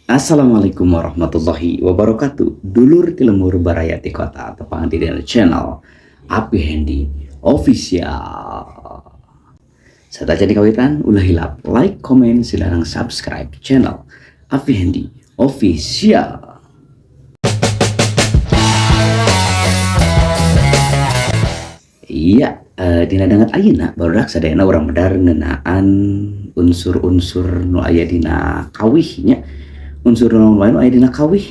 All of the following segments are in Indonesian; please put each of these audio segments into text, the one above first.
Assalamualaikum warahmatullahi wabarakatuh. Dulur ti lemur baraya ti kota tepang di channel Api Handy Official. Serta jadi kawitan ulah hilap like, komen, silarang subscribe channel Api Handy Official. Iya, dina dangat ayeuna barudak sadayana urang medar ngeunaan unsur-unsur nu aya dina kawihnya. Unsur nu aya dina kawih.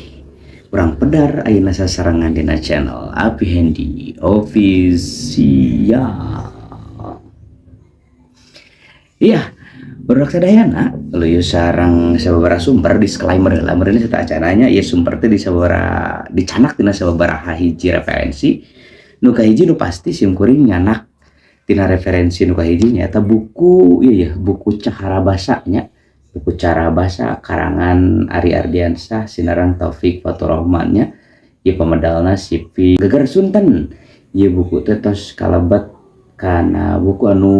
Urang pedar ayeuna sasarangan dina channel Api Handy Official. Iya, barudak sadayana leuyeun sareng sababaraha sumber disclaimer heula meureun eta acaranya ieu sumber teh di sababaraha dicanak dina sababaraha hiji referensi. Nu kahiji nu pasti sim kuring nyanak tina referensi nu kahiji nyaeta buku buku Cahara Basa nya. Buku Cahara Basa karangan Ari Ardiansyah sinarang Taufik Faturrahman nya. Ieu pamedalna Sipi Geger Sunten. Ieu buku teh tos kalebat kana buku anu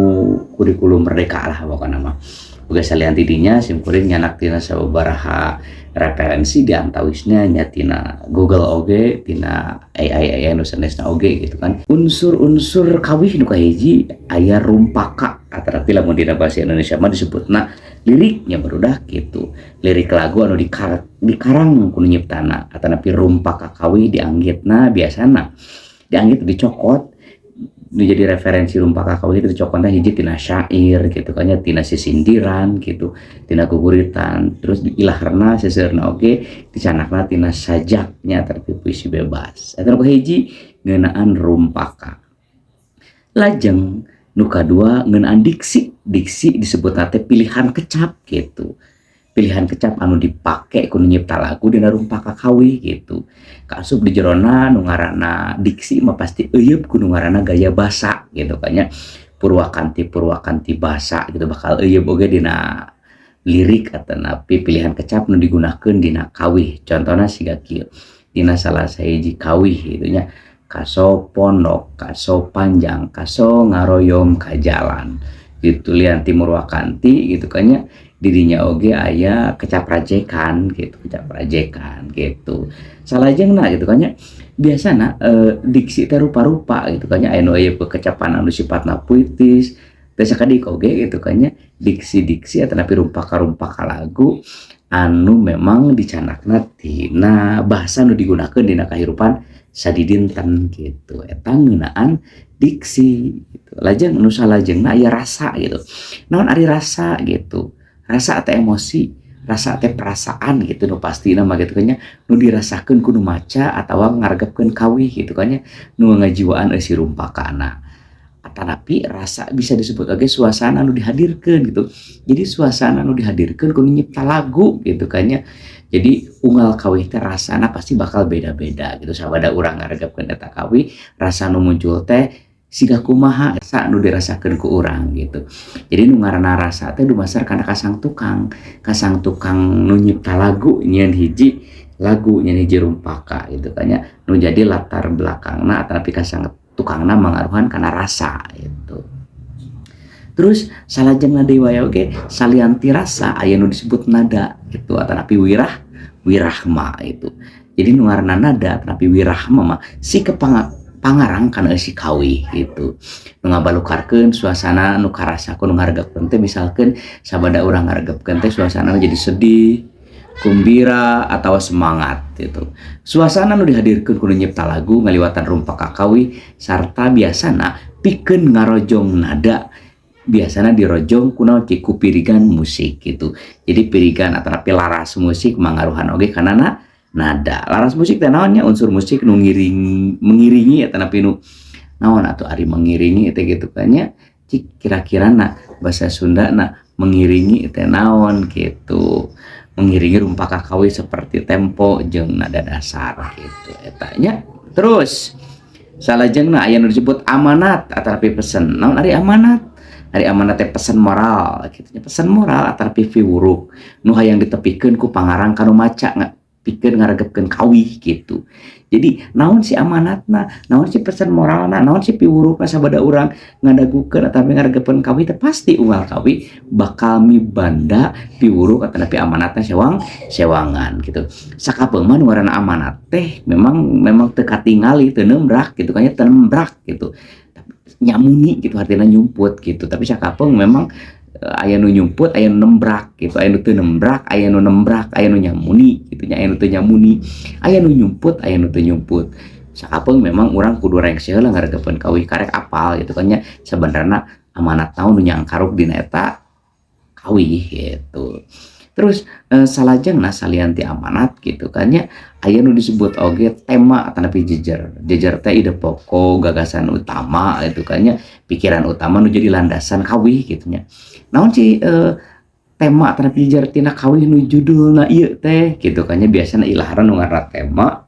kurikulum merdeka lah pokona mah. Boga salian tidinya sim kuring nyanak tina sababaraha referensi diantawisnya nya tina Google oge, tina AI nu sanesna oge gitu kan. Unsur-unsur kawih nu kahiji aya rumpaka atarapi lamun dina basa Indonesia mah disebutna liriknya barudak gitu. Lirik lagu anu dikarang ku nyiptana atanapi rumpaka kawih dianggitna biasana dianggit dicokot nu jadi referensi rumpaka kawih itu dicokotna hiji tina syair gitu kan nya tina sisindiran gitu tina guguritan terus ilaharna seseurna oge dicanakna tina sajaknya tapi puisi bebas eta nu hiji ngeunaan rumpaka. Lajeng nu kadua ngeunaan diksi disebutna teh pilihan kecap gitu. Pilihan kecap anu dipake ku nyipta lagu dina rumpaka kawih gitu. Kaasup di jerona nu ngaranna diksi mah pasti eueup ku nu ngaranna gaya basa gitu kan nya. Purwakanti basa gitu bakal eueup oge dina lirik atanapi pilihan kecap nu digunakeun dina kawih. Contona siga kieu. Dina salah sahiji kawih gitu nya. Kaso pondok, kaso panjang, kaso ngaroyom ka jalan. Gitu lian timur wakanti gitu kan nya. Dirinya oge aya kecap rajekan gitu salajengna gitu kan nya biasana diksi teh rupa-rupa gitu kan nya aya nu aya kecapan anu sifatna puitis teh sakadika oge gitu kan nya diksi atanapi rumpaka lagu anu memang dicanakna tina bahasa nu digunakeun dina kahirupan sadidinten gitu eta ngeunaan diksi gitu. Lajeng nu salajengna aya rasa gitu naon ari rasa gitu rasa atau emosi, rasa atau perasaan gitu nu pastina mah gitu kan nya nu dirasakeun ku nu maca atawa ngarepkeun kawih gitu kan nya nu ngajiwaan si rumpakana. Atanapi rasa bisa disebut oge suasana nu dihadirkeun gitu. Jadi suasana nu dihadirkeun ku nyipta lagu gitu kan nya. Jadi unggal kawih teh rasana pasti bakal beda-beda gitu sabada urang ngaregepkeun eta kawih rasa nu muncul teh siga kumaha asa nu dirasakeun ku urang gitu. Jadi nu ngaranna rasa teh dumasar kana kasang tukang nu nyipta lagu nyeun hiji lagu nyeun hiji rumpaka gitu kan nya nu jadi latar belakangna tapi kasang tukangna mangaruhan kana rasa gitu. Terus salajengna deui wae oge salianti rasa aya nu disebut nada gitu atanapi wirahma itu. Jadi nu ngaranna nada atanapi wirahma mah si pangarang kana si kawih gitu. Nu ngabalukarkeun suasana nu karasakeun nu ngaregepkeun teh misalkeun sabada urang ngaregepkeun teh suasana jadi sedih, kumbira atawa semangat gitu. Suasana nu dihadirkeun ku nyipta lagu ngaliwatan rumpaka kawih sarta biasana pikeun ngarojong nada biasana dirojong kunaon ku pirigan musik gitu. Jadi pirigan atanapi laras musik mangaruhan oge kana nada. Laras musik teh naonnya unsur musik nu mengiringi atanapi nu naon atuh ari mengiringi teh gitu kan nya cik kira-kirana bahasa Sundana mengiringi teh naon gitu. Mengiringi rumpaka kawih seperti tempo jeung nada dasar gitu eta nya. Terus salajengna aya nu disebut amanat atanapi pesen. Naon ari amanat? Ari amanat teh pesan moral gitu nya. Pesan moral atanapi fiwuruk nu hayang ditepikeun ku pangarang kanu maca pikeun ngaregepkeun kawih gitu. Jadi naon si amanatna, naon si pesan moralna, naon si piwurupna sabada urang ngadagukeun atawi ngaregepkeun kawih teh pasti unggal kawih bakal mibanda piwuruk atapi amanatna sewangan gitu. Sakapeung mah nu ngaranna amanat teh memang teu katingali teu nembrak gitu kan teu nembrak gitu. Nyamuni gitu artinya nyumput gitu. Tapi sakapeung memang aya nu nyumput aya nu nembrak gitu, aya nu teu nembrak aya nu nembrak aya nu nyamuni gitu nya, aya nu teu nyamuni, aya nu nyumput aya nu teu nyumput. Sakapeung memang urang kudu rengse heula ngaregepkeun kawih karek apal gitu kan nya sabenerna amanat naon nu nyangkaruk dina eta kawih gitu. Terus salajengna salian ti amanat gitu kan nya aya nu disebut oge tema atanapi jejer. Jejer teh ide pokok gagasan utama gitu kan nya pikiran utama nu jadi landasan kawih gitu nya. Naon sih tema atanapi jejer tina kawih nu judulna ieu teh gitu kan nya biasana ilaharan nu ngaranna tema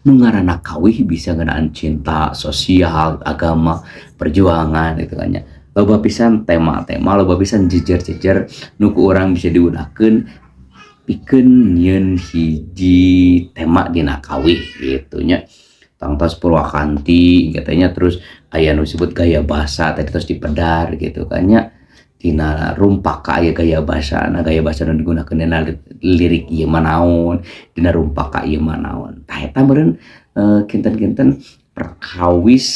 nu ngaranna kawih bisa ngeunaan cinta, sosial, agama, perjuangan gitu kan nya. Loba pisan tema-tema, loba pisan jejer-jejer nu ku urang bisa diudakeun pikeun nyieun hiji tema dina kawih gitu nya. Tangtos Purwakanti katanya terus aya nu disebut gaya basa tadi terus dipedar gitu kan nya. Dina rumpaka aya gaya basana nu digunakeun dina lirik ieu mah naon, dina rumpaka ieu mah naon. Tah eta meureun kinten-kinten perkawis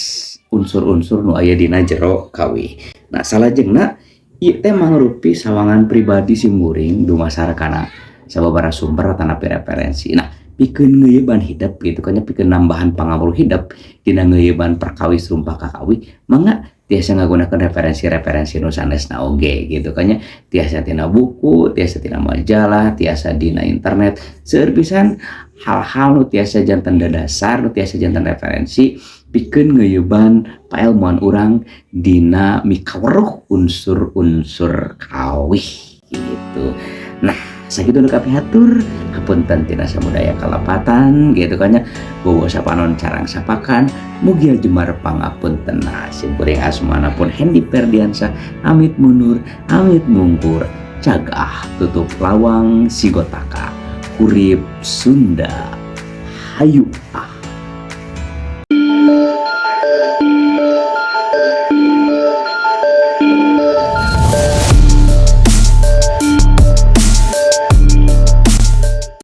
unsur-unsur nu aya dina jero kawih. Nah salajengna ieu teh mangrupi sawangan pribadi simkuring dumasarkana sababaraha sumber atanapi referensi. Nah pikeun ngeuyeban hidup gitu kan nya pikeun nambahan pangawruh hidup dina ngeuyeban perkawis rumpaka kawih mangga tiasa ngagunakeun referensi-referensi nu sanesna oge gitu kan nya tiasa tina buku, tiasa tina majalah, tiasa dina internet seueur pisan hal-hal nu tiasa janten dadasar, nu tiasa janten referensi pikeun ngeuyeban paelmuan urang dina mikaweruh unsur-unsur kawih gitu. Nah, sakitu nu kapihatur hapunten tina samudaya kalapatan gitu kan nya bowo sapanon carang sapakan mugia jemar pangapuntenna simkuring asmana pun Hendy Ferdiansa amit mundur amit mungkur cagah tutup lawang sigotaka urip Sunda hayu